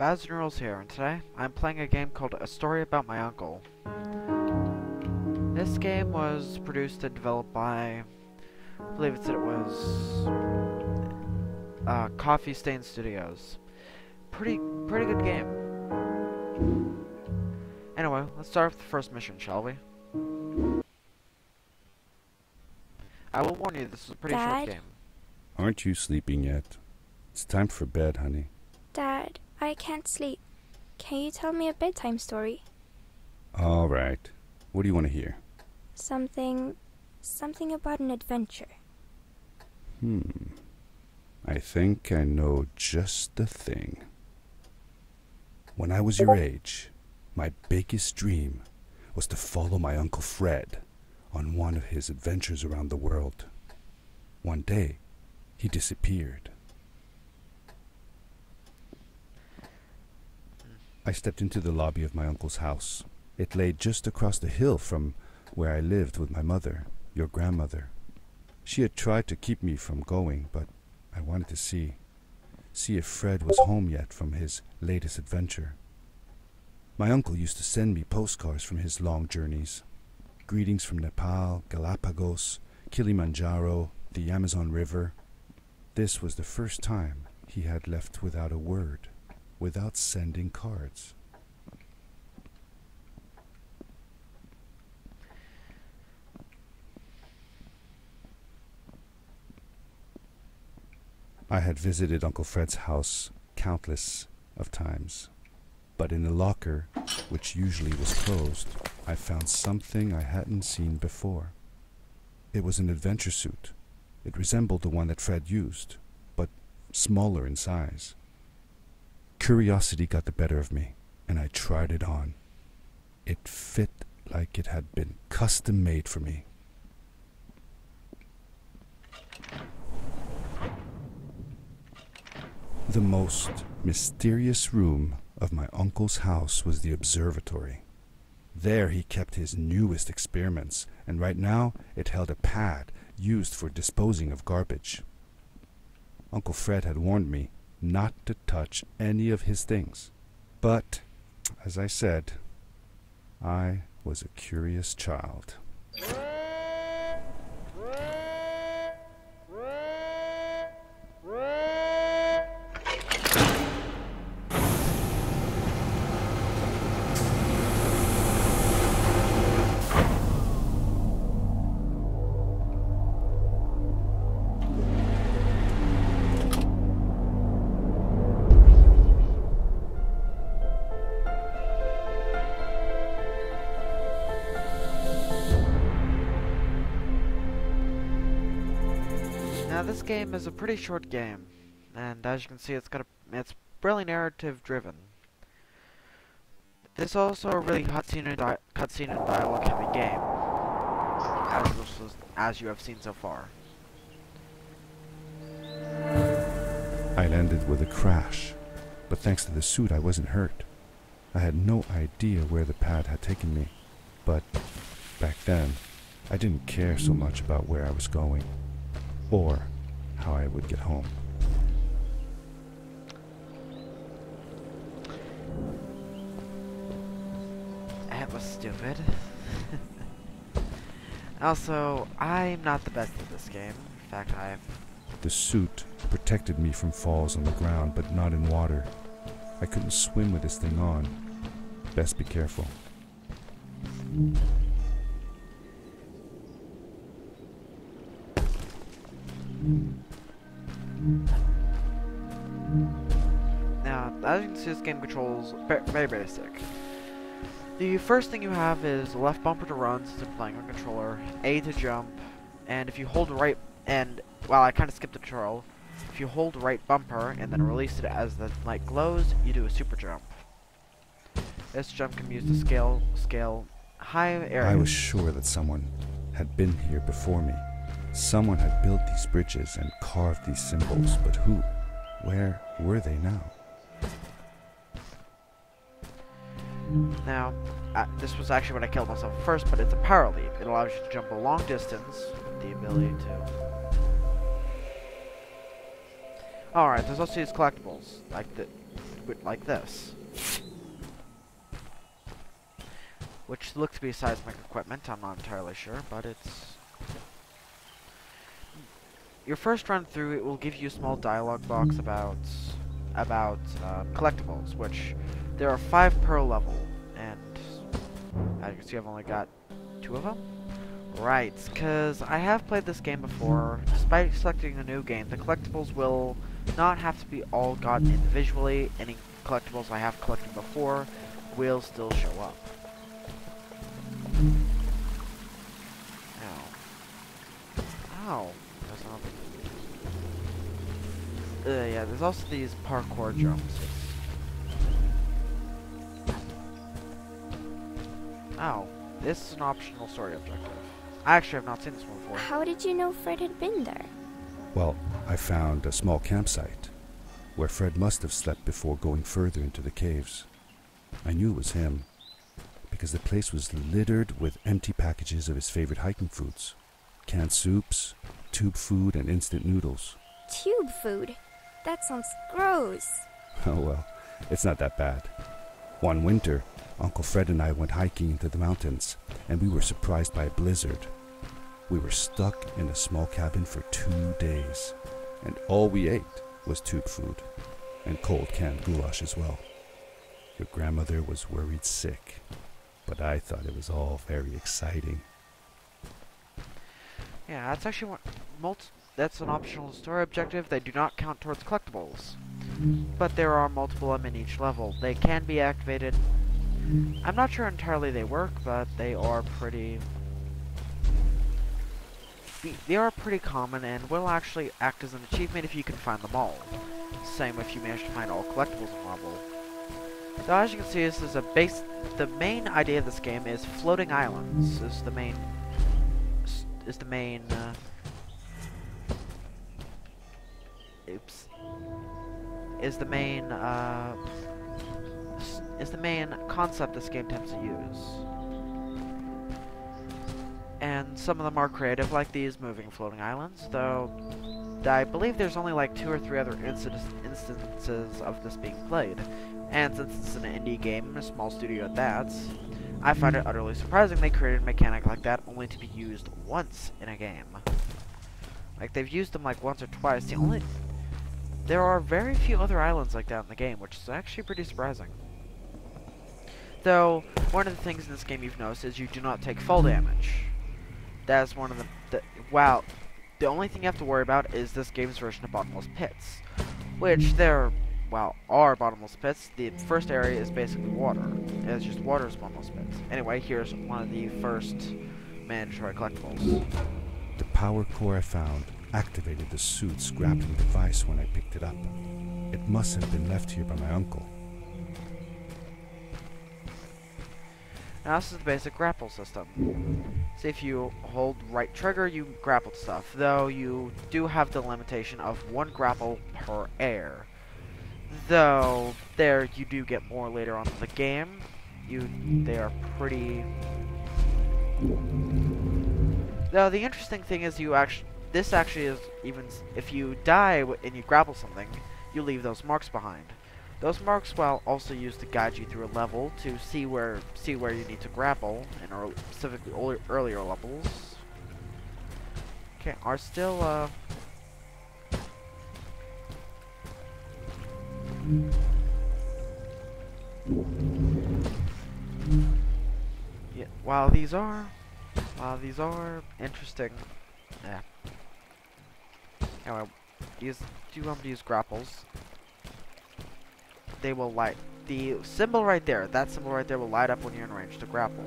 Baz Rules here, and today I'm playing a game called A Story About My Uncle. This game was produced and developed by, I believe it was Coffee Stain Studios. Pretty good game. Anyway, let's start with the first mission, shall we? I will warn you, this is a pretty short game. Aren't you sleeping yet? It's time for bed, honey. Dad, I can't sleep. Can you tell me a bedtime story? All right. What do you want to hear? Something about an adventure. I think I know just the thing. When I was your age, my biggest dream was to follow my Uncle Fred on one of his adventures around the world. One day, he disappeared. I stepped into the lobby of my uncle's house. It lay just across the hill from where I lived with my mother, your grandmother. She had tried to keep me from going, but I wanted to see if Fred was home yet from his latest adventure. My uncle used to send me postcards from his long journeys. Greetings from Nepal, Galapagos, Kilimanjaro, the Amazon River. This was the first time he had left without a word, without sending cards. I had visited Uncle Fred's house countless of times, but in the locker, which usually was closed, I found something I hadn't seen before. It was an adventure suit. It resembled the one that Fred used, but smaller in size. Curiosity got the better of me, and I tried it on. It fit like it had been custom made for me. The most mysterious room of my uncle's house was the observatory. There he kept his newest experiments, and right now it held a pad used for disposing of garbage. Uncle Fred had warned me not to touch any of his things. But, as I said, I was a curious child. Now this game is a pretty short game, and as you can see, it's really narrative driven. This is also a really cutscene and dialogue heavy game, as you have seen so far. I landed with a crash, but thanks to the suit I wasn't hurt. I had no idea where the pad had taken me, but back then I didn't care so much about where I was going, or how I would get home. That was stupid. Also, I'm not the best at this game. In fact, The suit protected me from falls on the ground, but not in water. I couldn't swim with this thing on. Best be careful. Now, as you can see, this game controls very basic. The first thing you have is left bumper to run, since I'm playing on controller, A to jump, and if you hold right, well, I kind of skipped the tutorial. If you hold right bumper and then release it as the light glows, you do a super jump. This jump can be used to scale high areas. I was sure that someone had been here before me. Someone had built these bridges and carved these symbols, but who? Where were they now? Now, this was actually when I killed myself first, but it's a power leap. It allows you to jump a long distance with the ability to... Alright, there's also these collectibles, like like this. Which looks to be seismic equipment, I'm not entirely sure, but it's... Your first run through, it will give you a small dialogue box about collectibles, which there are 5 per level, and as you can see I've only got 2 of them. Right, because I have played this game before. Despite selecting a new game, the collectibles will not have to be all gotten individually. Any collectibles I have collected before will still show up. Ow. Ow. That's not... yeah, there's also these parkour jumps. Ow. This is an optional story objective. I actually have not seen this one before. How did you know Fred had been there? Well, I found a small campsite where Fred must have slept before going further into the caves. I knew it was him because the place was littered with empty packages of his favorite hiking foods. Canned soups, tube food, and instant noodles. Tube food? That sounds gross. Oh well, it's not that bad. One winter, Uncle Fred and I went hiking into the mountains, and we were surprised by a blizzard. We were stuck in a small cabin for 2 days, and all we ate was tube food, and cold canned goulash as well. Your grandmother was worried sick, but I thought it was all very exciting. Yeah, that's actually that's an optional story objective. They do not count towards collectibles, but there are multiple of them in each level. They can be activated. I'm not sure entirely they work, but they are pretty common and will actually act as an achievement if you can find them all. Same if you manage to find all collectibles in a level. So as you can see, this is the main idea of this game is floating islands. Is the main concept this game tends to use. And some of them are creative, like these moving floating islands, though I believe there's only like 2 or 3 other instances of this being played. And since it's an indie game, a small studio at that, I find it utterly surprising they created a mechanic like that only to be used once in a game. Like, they've used them like once or twice. There are very few other islands like that in the game, which is actually pretty surprising. Though, one of the things in this game you've noticed is you do not take fall damage. That's one of the only thing you have to worry about is this game's version of bottomless pits. Which are bottomless pits. The first area is basically water. It's just water as bottomless pits. Anyway, here's one of the first mandatory collectibles. The power core I found activated the suit's grappling device when I picked it up. It must have been left here by my uncle. Now this is the basic grapple system. So if you hold right trigger, you grapple stuff. Though you do have the limitation of 1 grapple per air. Though there you do get more later on in the game. They are pretty. Though the interesting thing is this actually is, even if you die and you grapple something, you leave those marks behind. Those marks will also used to guide you through a level to see where you need to grapple in specifically earlier levels. Okay, are still yeah, while these are interesting. Yeah. Anyway, do you want to use grapples? They will light. The symbol right there, that symbol right there will light up when you're in range to grapple.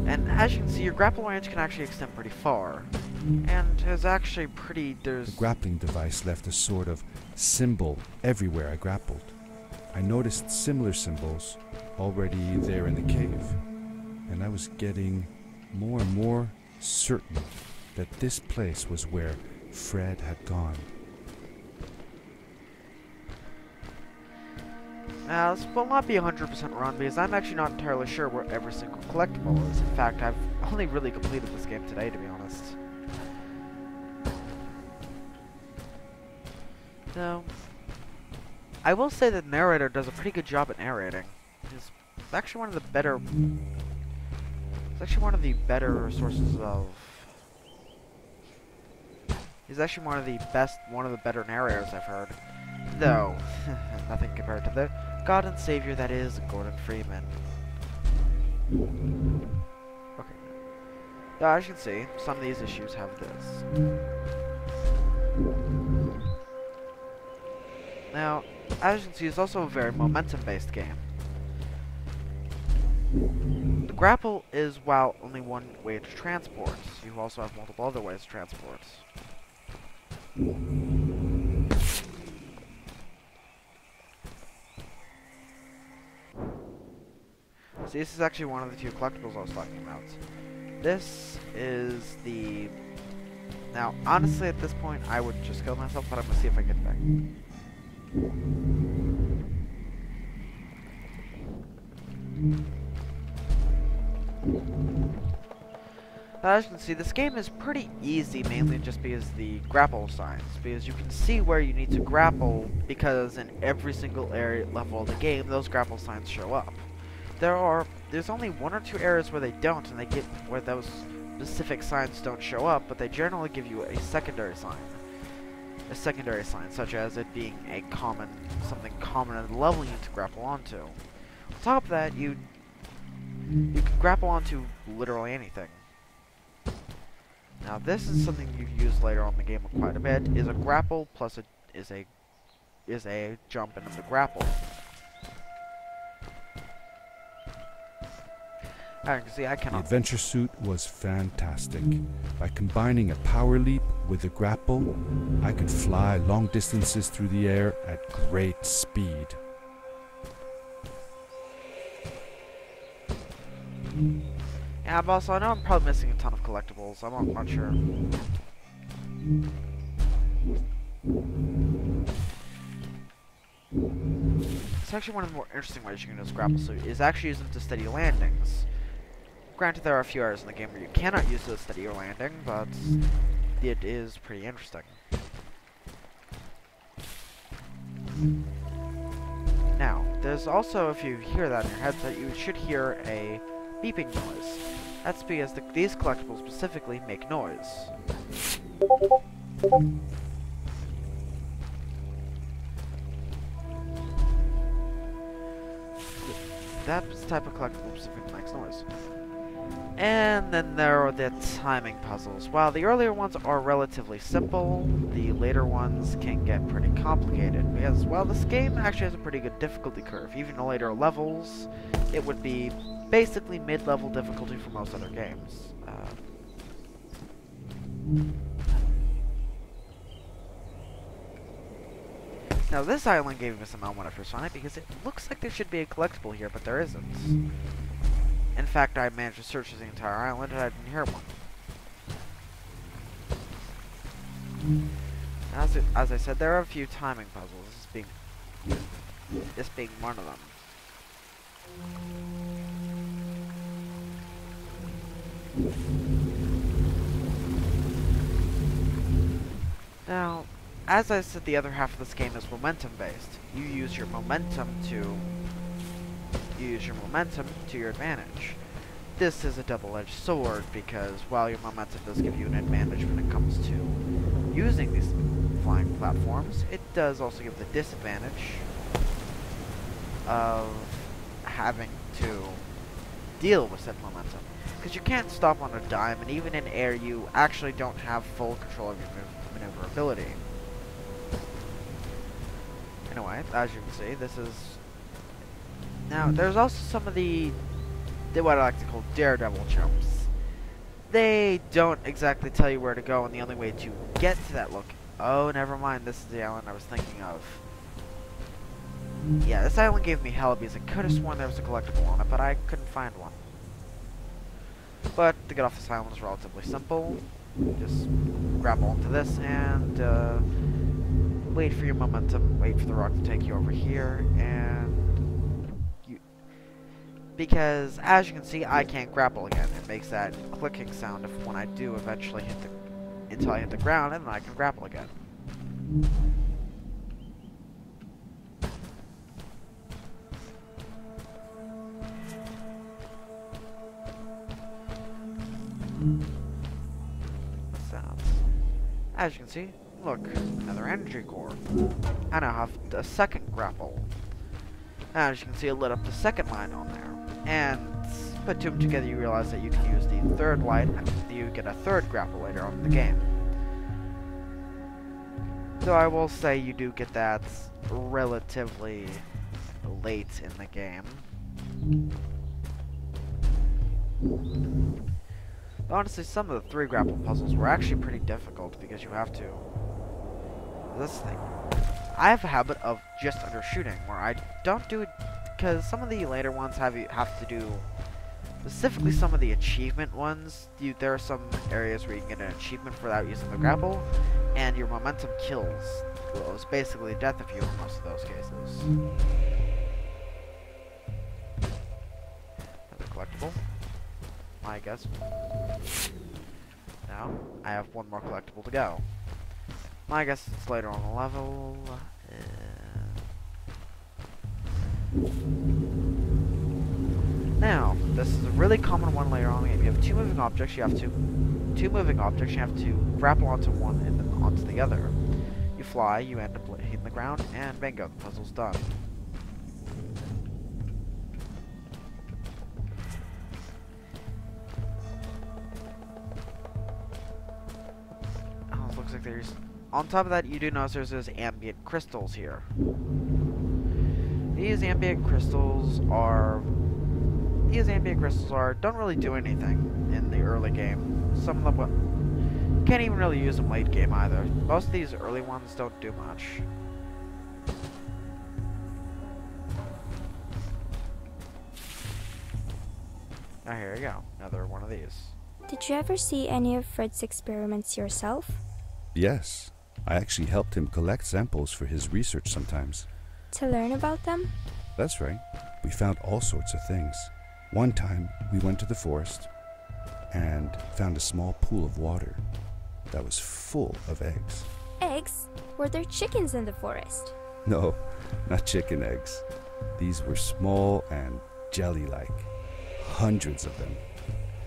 And as you can see, your grapple range can actually extend pretty far. And is actually pretty, The grappling device left a sort of symbol everywhere I grappled. I noticed similar symbols already there in the cave. And I was getting more and more certain that this place was where Fred had gone. Now, this will not be 100% run because I'm actually not entirely sure where every single collectible is. In fact, I've only really completed this game today, to be honest. So, I will say that the narrator does a pretty good job at narrating. It's actually one of the better... It's actually one of the better sources of... He's actually one of the better narrators I've heard. Though, nothing compared to the God and Savior that is Gordon Freeman. Okay. Now, as you can see, some of these issues have this. Now, as you can see, it's also a very momentum-based game. The grapple is, while only one way to transport, you also have multiple other ways to transport. See, this is actually one of the two collectibles I was talking about. This is the... Now, honestly, at this point, I would just kill myself, but I'm gonna see if I get it back. As you can see, this game is pretty easy, mainly just because the grapple signs. Because you can see where you need to grapple, because in every single area level of the game, those grapple signs show up. There's only one or two areas where they don't, and where those specific signs don't show up, but they generally give you a secondary sign. A secondary sign, such as it being something common in the level you need to grapple onto. On top of that, you can grapple onto literally anything. Now, this is something you use later on in the game quite a bit. Is a grapple plus is a jump into the grapple. As you can see, I The cannot. adventure suit was fantastic. By combining a power leap with a grapple, I could fly long distances through the air at great speed. Yeah, but also, I know I'm probably missing a ton of collectibles. I'm not sure. It's actually one of the more interesting ways you can use grapple suit, is actually using it to steady landings. Granted, there are a few areas in the game where you cannot use it to steady your landing, but it is pretty interesting. Now, there's also, if you hear that in your headset, you should hear a beeping noise. That's because these collectibles specifically make noise. That type of collectible specifically makes noise. And then there are the timing puzzles. While the earlier ones are relatively simple, the later ones can get pretty complicated. Because, well, this game actually has a pretty good difficulty curve. Even the later levels, it would be basically mid-level difficulty for most other games. Now, this island gave me some when I first found it, because it looks like there should be a collectible here, but there isn't. In fact, I managed to search the entire island, and I didn't hear one. As I said, there are a few timing puzzles, this being one of them. Now, as I said, the other half of this game is momentum-based. You use your momentum to your advantage. This is a double-edged sword, because while your momentum does give you an advantage when it comes to using these flying platforms, it does also give the disadvantage of having to deal with said momentum. Because you can't stop on a dime, and even in air you actually don't have full control of your maneuverability. Anyway, as you can see, this is... Now, there's also some of the what I like to call daredevil jumps. They don't exactly tell you where to go, and the only way to get to that Oh, never mind, this is the island I was thinking of. Yeah, this island gave me hell because I could have sworn there was a collectible on it, but I couldn't find one. But to get off this island is relatively simple. Just grab onto this and wait for your momentum, wait for the rock to take you over here, and because as you can see, I can't grapple again. It makes that clicking sound when I do eventually until I hit the ground, and then I can grapple again. What's that? As you can see, look, another energy core. I now have a second grapple. As you can see, it lit up the second light on there. And put two of them together, you realize that you can use the third light, and you get a third grapple later on in the game. Though I will say you do get that relatively late in the game. Honestly, some of the 3 grapple puzzles were actually pretty difficult because you have to. This thing. I have a habit of just undershooting, where I don't do it because some of the later ones have to do. Specifically, some of the achievement ones. There are some areas where you can get an achievement for that using the grapple, and your momentum kills. Well, it's basically death of you in most of those cases. Another collectible. I guess. Now, I have one more collectible to go. I guess it's later on the level. Now, this is a really common one later on in the game. You have 2 moving objects. You have to grapple onto one and then onto the other. You fly. You end up hitting the ground, and bingo, the puzzle's done. Looks like there's. On top of that, you do notice there's those ambient crystals here. These ambient crystals don't really do anything in the early game. Some of them can't even really use them late game either. Most of these early ones don't do much. Now here you go, another one of these. Did you ever see any of Fred's experiments yourself? Yes, I actually helped him collect samples for his research sometimes. To learn about them? That's right. We found all sorts of things. One time, we went to the forest and found a small pool of water that was full of eggs. Eggs? Were there chickens in the forest? No, not chicken eggs. These were small and jelly-like. Hundreds of them.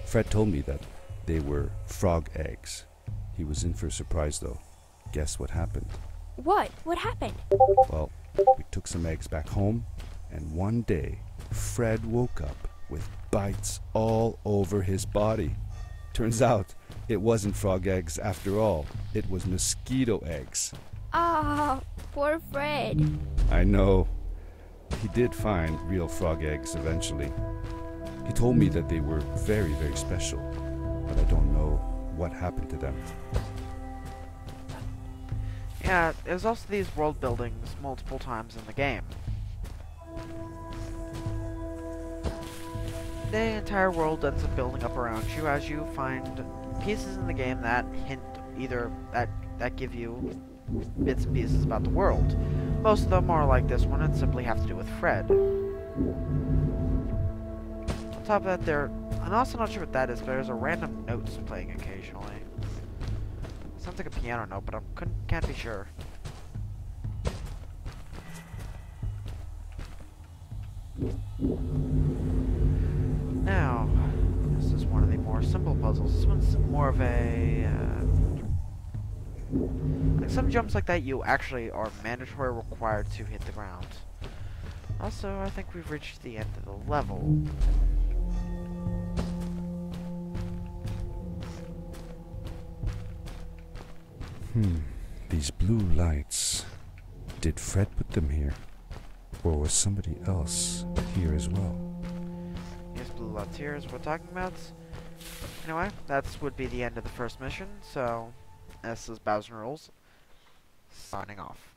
Fred told me that they were frog eggs. He was in for a surprise, though. Guess what happened? What? What happened? Well, we took some eggs back home, and one day, Fred woke up with bites all over his body. Turns out, it wasn't frog eggs after all. It was mosquito eggs. Ah, poor Fred. I know. He did find real frog eggs eventually. He told me that they were very, very special, but I don't know what happened to them. Yeah, there's also these world buildings multiple times in the game. The entire world ends up building up around you as you find pieces in the game that hint either that give you bits and pieces about the world. Most of them are like this one and simply have to do with Fred. On top of that, I'm also not sure what that is, but there's a random notes playing occasionally. Sounds like a piano note, but I can't be sure. Now, this is one of the more simple puzzles. This one's more of a... like some jumps like that, you actually are mandatory required to hit the ground. Also, I think we've reached the end of the level. These blue lights. Did Fred put them here? Or was somebody else here as well? Yes, blue lights here is what we're talking about. Anyway, that would be the end of the first mission, so this is Bowser Rules, signing off.